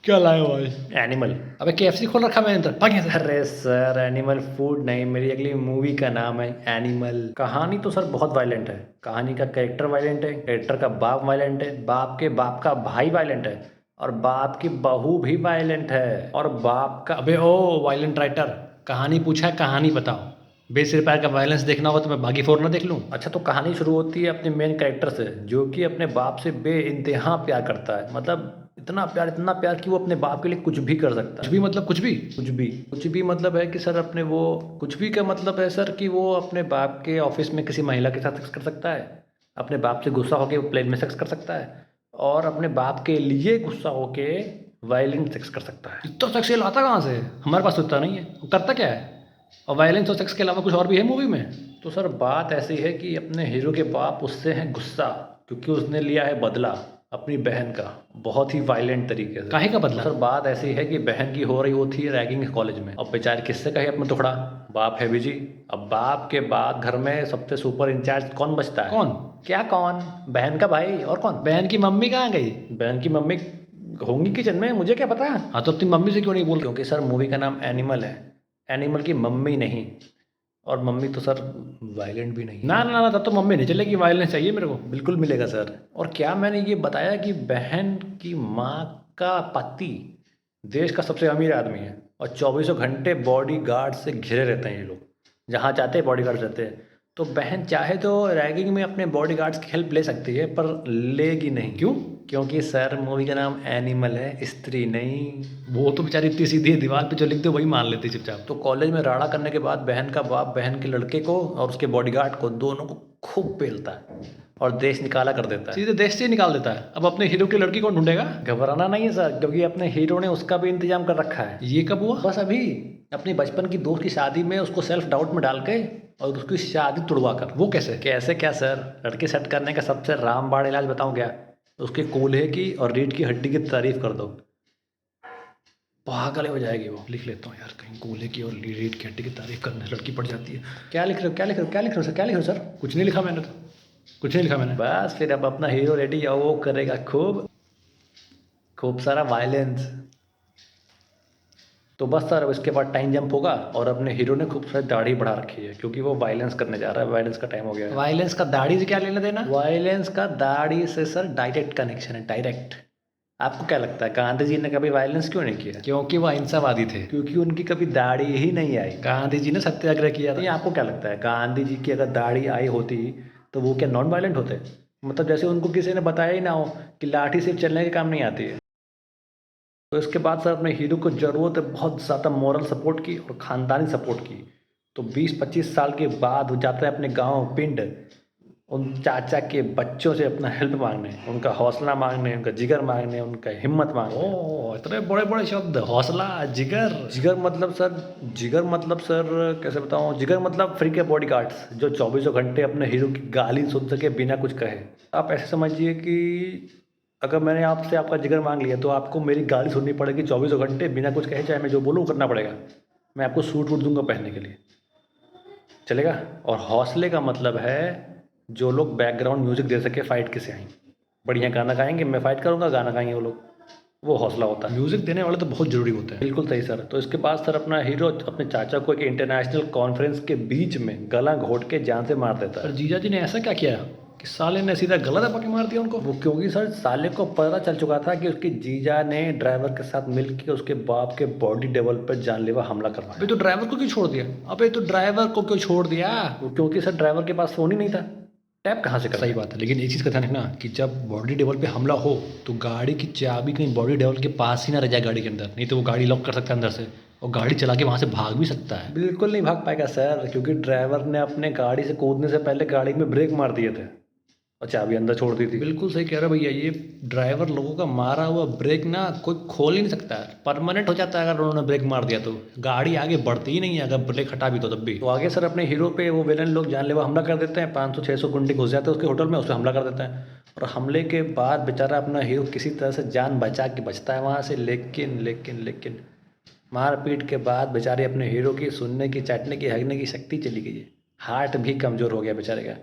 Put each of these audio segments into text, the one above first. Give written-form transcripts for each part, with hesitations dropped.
क्या लाए हो भाई? एनिमल। अबे केएफसी खोल रखा मैंने अंदर, भाग यहाँ से। अरे सर, एनिमल फूड नहीं, मेरी अगली मूवी का नाम है एनिमल। कहानी तो सर बहुत वायलेंट है। कहानी का कैरेक्टर वायलेंट है, कैरेक्टर का बाप वायलेंट है, बाप के बाप का भाई वायलेंट है, और बाप की बहू भी वायलेंट है, और बाप का अबे ओ वायलेंट राइटर, कहानी पूछा है, कहानी बताओ। बेसिर पैर का वायलेंस देखना हो तो मैं बागी फोर ना देख लूँ? अच्छा, तो कहानी शुरू होती है अपने मेन कैरेक्टर से, जो कि अपने बाप से बेइंतहा प्यार करता है। मतलब इतना प्यार कि वो अपने बाप के लिए कुछ भी कर सकता कुछ है। भी मतलब कुछ भी? कुछ भी मतलब है कि सर अपने वो, कुछ भी का मतलब है सर कि वो अपने बाप के ऑफिस में किसी महिला के साथ सेक्स कर सकता है, अपने बाप से गुस्सा होकर वो प्लेन में सेक्स कर सकता है, और अपने बाप के लिए गुस्सा होके वायलेंट सेक्स कर सकता है। इतना सेक्स ये लाता कहाँ से? हमारे पास तो इतना नहीं है। वो करता क्या है? और वायलेंस और सेक्स के अलावा कुछ और भी है मूवी में? तो सर बात ऐसी है कि अपने हीरो के बाप उससे हैं गुस्सा, क्योंकि उसने लिया है बदला अपनी बहन का, बहुत ही वायलेंट तरीके से। काहे का तो बदला? सर बात ऐसी है कि बहन की हो रही वो थी रैगिंग कॉलेज में। अब बेचारे किससे कहे अपना टुकड़ा, बाप है बिजी। अब बाप के बाद घर में सबसे सुपर इंचार्ज कौन बचता है? कौन? क्या कौन? बहन का भाई, और कौन? बहन की मम्मी कहाँ गई? बहन की मम्मी होंगी किचन में, मुझे क्या पता। हाँ तो अपनी मम्मी से क्यों नहीं बोल? क्योंकि सर मूवी का नाम एनिमल है, एनिमल की मम्मी नहीं। और मम्मी तो सर वायलेंट भी नहीं है। ना ना ना, तब तो मम्मी नहीं चलेगी, वायलेंस चाहिए मेरे को। बिल्कुल मिलेगा सर। और क्या मैंने ये बताया कि बहन की माँ का पति देश का सबसे अमीर आदमी है, और चौबीसों घंटे बॉडी गार्ड से घिरे रहते हैं ये लोग, जहाँ चाहते हैं बॉडी गार्ड रहते हैं। तो बहन चाहे तो रैगिंग में अपने बॉडी गार्ड्स की हेल्प ले सकती है, पर लेगी नहीं। क्यों? क्योंकि सर मूवी का नाम एनिमल है, स्त्री नहीं। वो तो बेचारी इतनी सीधी है, दीवार पे जो लिख दे वही मान लेती चुपचाप। तो कॉलेज में राड़ा करने के बाद बहन का बाप बहन के लड़के को और उसके बॉडीगार्ड को, दोनों को खूब पेलता है और देश निकाला कर देता है। सीधे देश से ही निकाल देता है। अब अपने हीरो की लड़की कौन ढूंढेगा? घबराना नहीं है सर, क्योंकि अपने हीरो ने उसका भी इंतजाम कर रखा है। ये कब हुआ? बस अभी अपनी बचपन की दोस्त की शादी में उसको सेल्फ डाउट में डाल के और उसकी शादी तुड़वा कर। वो कैसे? कैसे क्या सर, लड़की सेट करने का सबसे रामबाण इलाज बताऊं क्या? उसके कूल्हे की और रीढ़ की हड्डी की तारीफ कर दो, पागल हो जाएगी वो। लिख लेता हूँ यार, कहीं कूल्हे की और रीढ़ की हड्डी की तारीफ करने लड़की पड़ जाती है। क्या लिख रहे हो, क्या लिख रहे हो, क्या लिख रहे हो सर, क्या लिख रहे हो सर? कुछ नहीं लिखा मैंने तो, कुछ नहीं लिखा मैंने। बस फिर अब अपना हीरो रेडी, और वो करेगा खूब खूब सारा वायलेंस। तो बस सर अब इसके बाद टाइम जंप होगा, और अपने हीरो ने खूब सारी दाढ़ी बढ़ा रखी है, क्योंकि वो वायलेंस करने जा रहा है, वायलेंस का टाइम हो गया है। वायलेंस का दाढ़ी से क्या लेना देना? वायलेंस का दाढ़ी से सर डायरेक्ट कनेक्शन है, डायरेक्ट। आपको क्या लगता है गांधी जी ने कभी वायलेंस क्यों नहीं किया? क्योंकि वो अहिंसावादी थे। क्योंकि उनकी कभी दाढ़ी ही नहीं आई। गांधी जी ने सत्याग्रह किया नहीं, था। आपको क्या लगता है गांधी जी की अगर दाढ़ी आई होती तो वो क्या नॉन वायलेंट होते? मतलब जैसे उनको किसी ने बताया ही ना हो कि लाठी सिर्फ चलने के काम नहीं आती है। तो इसके बाद सर अपने हीरो को ज़रूरत है बहुत ज़्यादा मॉरल सपोर्ट की और ख़ानदानी सपोर्ट की। तो 20-25 साल के बाद वो जाता है अपने गांव पिंड, उन चाचा के बच्चों से अपना हेल्प मांगने, उनका हौसला मांगने, उनका जिगर मांगने, उनका हिम्मत मांगने। ओ इतने बड़े बड़े शब्द, हौसला, जिगर। जिगर मतलब सर, जिगर मतलब सर कैसे बताऊँ, जिगर मतलब फ्री के बॉडी गार्ड्स जो चौबीसों घंटे अपने हीरो की गाली सुन सके बिना कुछ कहे। आप ऐसे समझिए कि अगर मैंने आपसे आपका जिगर मांग लिया तो आपको मेरी गाली सुननी पड़ेगी चौबीसों घंटे बिना कुछ कहे, चाहे मैं जो बोलूँ वो करना पड़ेगा। मैं आपको सूट वूट दूंगा पहनने के लिए, चलेगा? और हौसले का मतलब है जो लोग बैकग्राउंड म्यूजिक दे सके फाइट के से आई, बढ़िया गाना गाएंगे, मैं फाइट करूँगा, गाना गाएंगे वो लोग, वो हौसला होता है। म्यूजिक देने वाले तो बहुत जरूरी होते हैं। बिल्कुल सही सर। तो इसके बाद सर अपना हीरो अपने चाचा को एक इंटरनेशनल कॉन्फ्रेंस के बीच में गला घोट के जान से मार देता पर है। जीजा जी ने ऐसा क्या किया कि साले ने सीधा गला दबा के मार दिया उनको? वो क्योंकि सर साले को पता चल चुका था कि उसकी जीजा ने ड्राइवर के साथ मिलकर उसके बाप के बॉडी डेवल पर जानलेवा हमला करवाया। अबे तो ड्राइवर को क्यों छोड़ दिया? अबे तो ड्राइवर को क्यों छोड़ दिया? वो क्योंकि सर ड्राइवर के पास फ़ोन ही नहीं था, टैप कहाँ से कर? सही बात है, लेकिन एक चीज़ का ध्यान रखना कि जब बॉडी डेवल पे हमला हो तो गाड़ी की चाबी कहीं बॉडी डेवल के पास ही ना रह जाए गाड़ी के अंदर, नहीं तो वो गाड़ी लॉक कर सकता है अंदर से, और गाड़ी चला के वहाँ से भाग भी सकता है। बिल्कुल नहीं भाग पाएगा सर, क्योंकि ड्राइवर ने अपने गाड़ी से कूदने से पहले गाड़ी में ब्रेक मार दिए थे और चाबी अंदर छोड़ दी थी। बिल्कुल सही कह रहे हो भैया, ये ड्राइवर लोगों का मारा हुआ ब्रेक ना कोई खोल ही नहीं सकता है, परमानेंट हो जाता है अगर उन्होंने ब्रेक मार दिया तो। गाड़ी आगे बढ़ती ही नहीं है अगर ब्रेक हटा भी तो तब भी। तो आगे सर अपने हीरो पे वो विलन लोग जानलेवा हमला कर देते हैं, 500-600 गुंडे घुस जाते हैं उसके होटल में, उस पर हमला कर देते हैं। और हमले के बाद बेचारा अपना हीरो किसी तरह से जान बचा के बचता है वहाँ से, लेकिन लेकिन लेकिन मारपीट के बाद बेचारे अपने हीरो की सुनने की, चाटने की, हगने की शक्ति चली गई है। हार्ट भी कमज़ोर हो गया बेचारे का,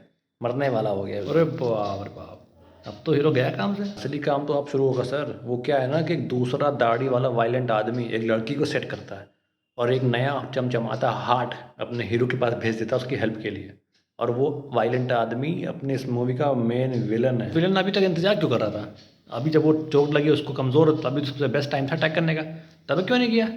मरने वाला हो गया। अरे बाप रे बाप। अब तो हीरो गया काम से। असली काम तो अब शुरू होगा सर। वो क्या है ना कि एक दूसरा दाढ़ी वाला वायलेंट आदमी एक लड़की को सेट करता है और एक नया चमचमाता हार्ट अपने हीरो के पास भेज देता है उसकी हेल्प के लिए। और वो वायलेंट आदमी अपने इस मूवी का मेन विलन है। विलन अभी तक इंतजार क्यों कर रहा था? अभी जब वो चोट लगी उसको कमज़ोर, तभी तो सबसे बेस्ट टाइम था अटैक करने का, तब क्यों नहीं किया?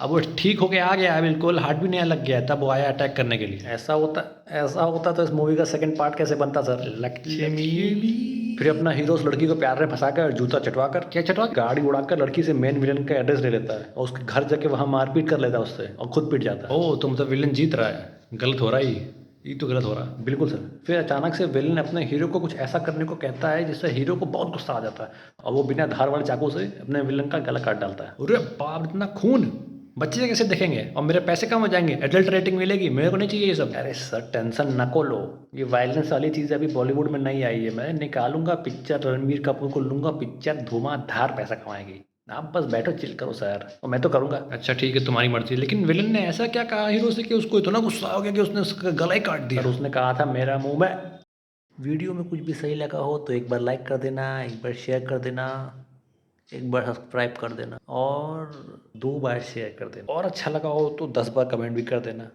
अब वो ठीक होके आ गया है, बिल्कुल हार्ट भी नया लग गया है, तब वो आया अटैक करने के लिए। ऐसा होता तो इस मूवी का सेकंड पार्ट कैसे बनता सर? लक्ष्मी। फिर अपना हीरो उस लड़की को प्यार में फंसा कर जूता चटवा कर क्या चटवा? गाड़ी उड़ाकर लड़की से मेन विलन का एड्रेस ले लेता है और उसके घर जाके वहाँ मारपीट कर लेता है उससे और खुद पिट जाता है। ओ, तो मतलब विलन जीत रहा है, गलत हो रहा है ये तो गलत हो रहा है। बिल्कुल सर। फिर अचानक से विलन अपने हीरो को कुछ ऐसा करने को कहता है जिससे हीरो को बहुत गुस्सा आ जाता है और वो बिना धार वाले चाकू से अपने विलन का गला काट डालता है। अरे बाप, इतना खून बच्चे कैसे देखेंगे? और मेरे पैसे कम हो जाएंगे, एडल्ट रेटिंग मिलेगी, मेरे को नहीं चाहिए ये सब। अरे सर टेंशन नको लो, ये वायलेंस वाली चीज़ अभी बॉलीवुड में नहीं आई है। मैं निकालूंगा पिक्चर, रणबीर कपूर को लूंगा, पिक्चर धुआंधार पैसा कमाएगी। आप बस बैठो चिल करो सर, और मैं तो करूंगा। अच्छा ठीक है, तुम्हारी मर्जी, लेकिन विलन ने ऐसा क्या कहा हीरो से कि उसको इतना गुस्सा हो गया कि उसने उसका गला ही काट दिया? और उसने कहा था मेरा मुंह में। वीडियो में कुछ भी सही लगा हो तो एक बार लाइक कर देना, एक बार शेयर कर देना, एक बार सब्सक्राइब कर देना और 2 बार शेयर कर देना, और अच्छा लगा हो तो 10 बार कमेंट भी कर देना।